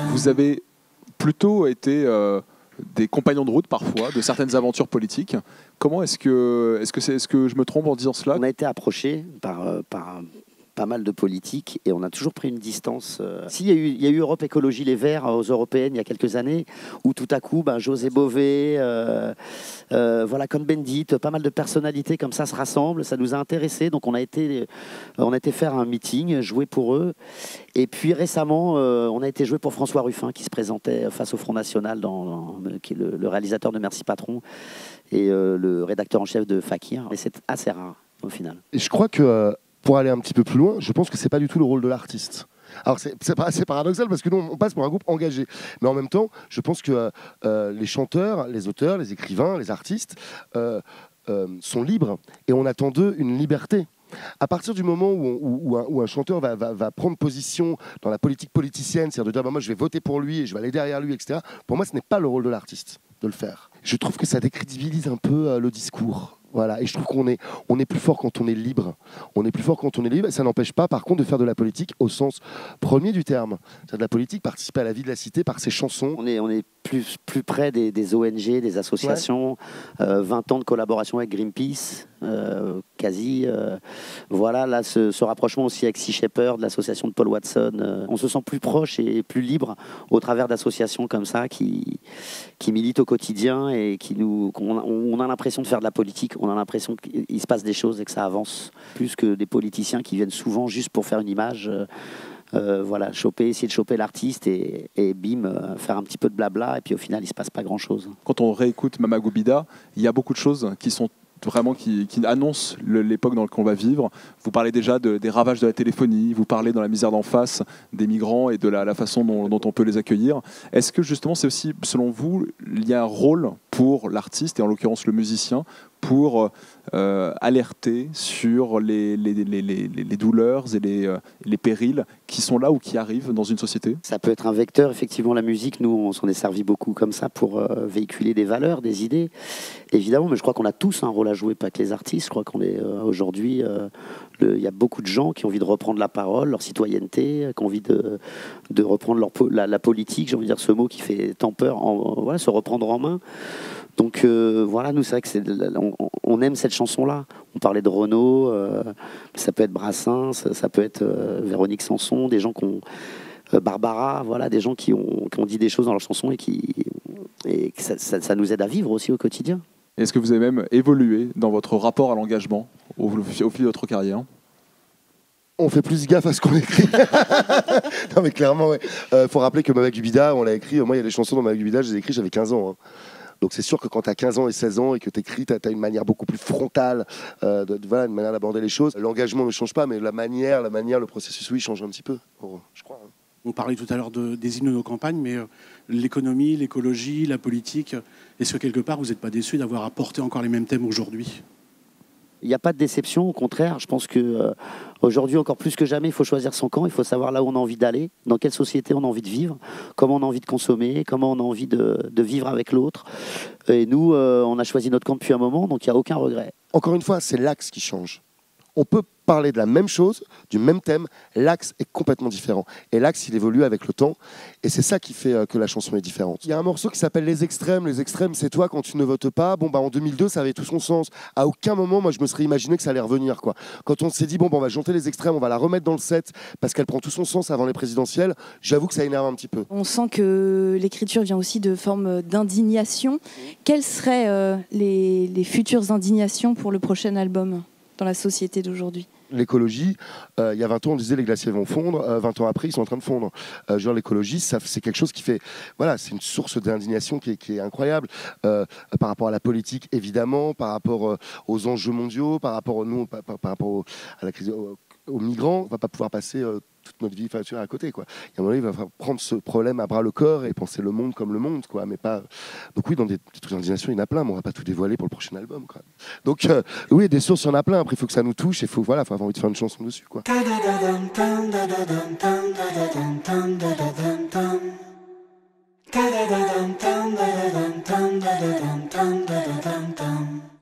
Vous avez plutôt été des compagnons de route parfois, de certaines aventures politiques. Comment est-ce que je me trompe en disant cela? On a été approchés par pas mal de politiques et on a toujours pris une distance. Il y a eu Europe Écologie Les Verts aux Européennes il y a quelques années où tout à coup, José Bové, voilà, Cohn-Bendit, pas mal de personnalités comme ça se rassemblent. Ça nous a intéressés, donc on a été faire un meeting, jouer pour eux. Et puis récemment, on a été jouer pour François Ruffin qui se présentait face au Front National, qui est le réalisateur de Merci Patron et le rédacteur en chef de Fakir. Et c'est assez rare au final. Et je crois que pour aller un petit peu plus loin, je pense que c'est pas du tout le rôle de l'artiste. Alors c'est assez paradoxal parce que nous on passe pour un groupe engagé, mais en même temps, je pense que les chanteurs, les auteurs, les écrivains, les artistes sont libres et on attend d'eux une liberté. À partir du moment où un chanteur va prendre position dans la politique politicienne, c'est-à-dire de dire moi je vais voter pour lui et je vais aller derrière lui, etc. Pour moi, ce n'est pas le rôle de l'artiste de le faire. Je trouve que ça décrédibilise un peu le discours. Voilà, et je trouve qu'on est plus fort quand on est libre. On est plus fort quand on est libre, et ça n'empêche pas, par contre, de faire de la politique au sens premier du terme. C'est de la politique, participer à la vie de la cité par ses chansons. On est plus près des ONG, des associations. Ouais. 20 ans de collaboration avec Greenpeace, quasi. Voilà, là, ce rapprochement aussi avec Sea Shepherd, l'association de Paul Watson. On se sent plus proche et plus libre au travers d'associations comme ça qui militent au quotidien et on a l'impression de faire de la politique. On a l'impression qu'il se passe des choses et que ça avance, plus que des politiciens qui viennent souvent juste pour faire une image, voilà, essayer de choper l'artiste et bim, faire un petit peu de blabla, et puis au final, il ne se passe pas grand-chose. Quand on réécoute Mama Goubida, il y a beaucoup de choses qui sont vraiment qui annoncent l'époque dans laquelle on va vivre. Vous parlez déjà des ravages de la téléphonie, vous parlez dans la misère d'en face des migrants et de la façon dont on peut les accueillir. Est-ce que justement c'est aussi, selon vous, il y a un rôle pour l'artiste et en l'occurrence le musicien pour alerter sur les douleurs et les périls qui sont là ou qui arrivent dans une société? Ça peut être un vecteur, effectivement, la musique, nous on s'en est servi beaucoup comme ça pour véhiculer des valeurs, des idées, évidemment, mais je crois qu'on a tous un rôle à jouer, pas que les artistes. Je crois qu'on est aujourd'hui, il y a beaucoup de gens qui ont envie de reprendre la parole, leur citoyenneté, qui ont envie de reprendre la politique, j'ai envie de dire ce mot qui fait tant peur, voilà, se reprendre en main. Donc voilà, nous c'est vrai que on aime cette chanson-là. On parlait de Renaud, ça peut être Brassens, ça peut être Véronique Sanson, des gens qui ont Barbara, voilà, des gens qui ont dit des choses dans leurs chansons et que ça nous aide à vivre aussi au quotidien. Est-ce que vous avez même évolué dans votre rapport à l'engagement au fil de votre carrière? On fait plus gaffe à ce qu'on écrit. Non mais clairement, ouais. Faut rappeler que Mama Goubida, on l'a écrit. Moi, il y a des chansons dans Mama Goubida, je les ai écrites, j'avais 15 ans. Hein. Donc c'est sûr que quand tu as 15 ans et 16 ans et que tu écris, tu as une manière beaucoup plus frontale, voilà, une manière d'aborder les choses. L'engagement ne change pas, mais la manière, le processus, oui, change un petit peu, je crois. Hein. On parlait tout à l'heure des hymnes de nos campagnes, mais l'économie, l'écologie, la politique, est-ce que quelque part vous n'êtes pas déçus d'avoir apporté encore les mêmes thèmes aujourd'hui ? Il n'y a pas de déception, au contraire. Je pense qu'aujourd'hui, encore plus que jamais, il faut choisir son camp, il faut savoir là où on a envie d'aller, dans quelle société on a envie de vivre, comment on a envie de consommer, comment on a envie de vivre avec l'autre. Et nous, on a choisi notre camp depuis un moment, donc il n'y a aucun regret. Encore une fois, c'est l'axe qui change. On peut parler de la même chose, du même thème, l'axe est complètement différent. Et l'axe, il évolue avec le temps, et c'est ça qui fait que la chanson est différente. Il y a un morceau qui s'appelle Les Extrêmes. Les Extrêmes, c'est toi quand tu ne votes pas. Bon, en 2002, ça avait tout son sens. À aucun moment, moi, je me serais imaginé que ça allait revenir, quoi. Quand on s'est dit, on va chanter Les Extrêmes, on va la remettre dans le set, parce qu'elle prend tout son sens avant les présidentielles, j'avoue que ça énerve un petit peu. On sent que l'écriture vient aussi de formes d'indignation. Quelles seraient les futures indignations pour le prochain album dans la société d'aujourd'hui ? L'écologie, il y a 20 ans, on disait les glaciers vont fondre, 20 ans après, ils sont en train de fondre. Genre l'écologie, c'est quelque chose qui fait... Voilà, c'est une source d'indignation qui est incroyable, par rapport à la politique, évidemment, par rapport aux enjeux mondiaux, par rapport à la crise, aux migrants. On ne va pas pouvoir passer toute notre vie à côté, quoi. Et à un moment donné, il va falloir prendre ce problème à bras le corps et penser le monde comme le monde, quoi, mais pas... Donc oui, dans des trucs d'indignation, il y en a plein, mais on ne va pas tout dévoiler pour le prochain album, quoi. Donc oui, des sources, il y en a plein. Après, il faut que ça nous touche et il faut avoir envie de faire une chanson dessus, quoi. Da da da dum dum da da dum dum da da dum dum da da dum dum.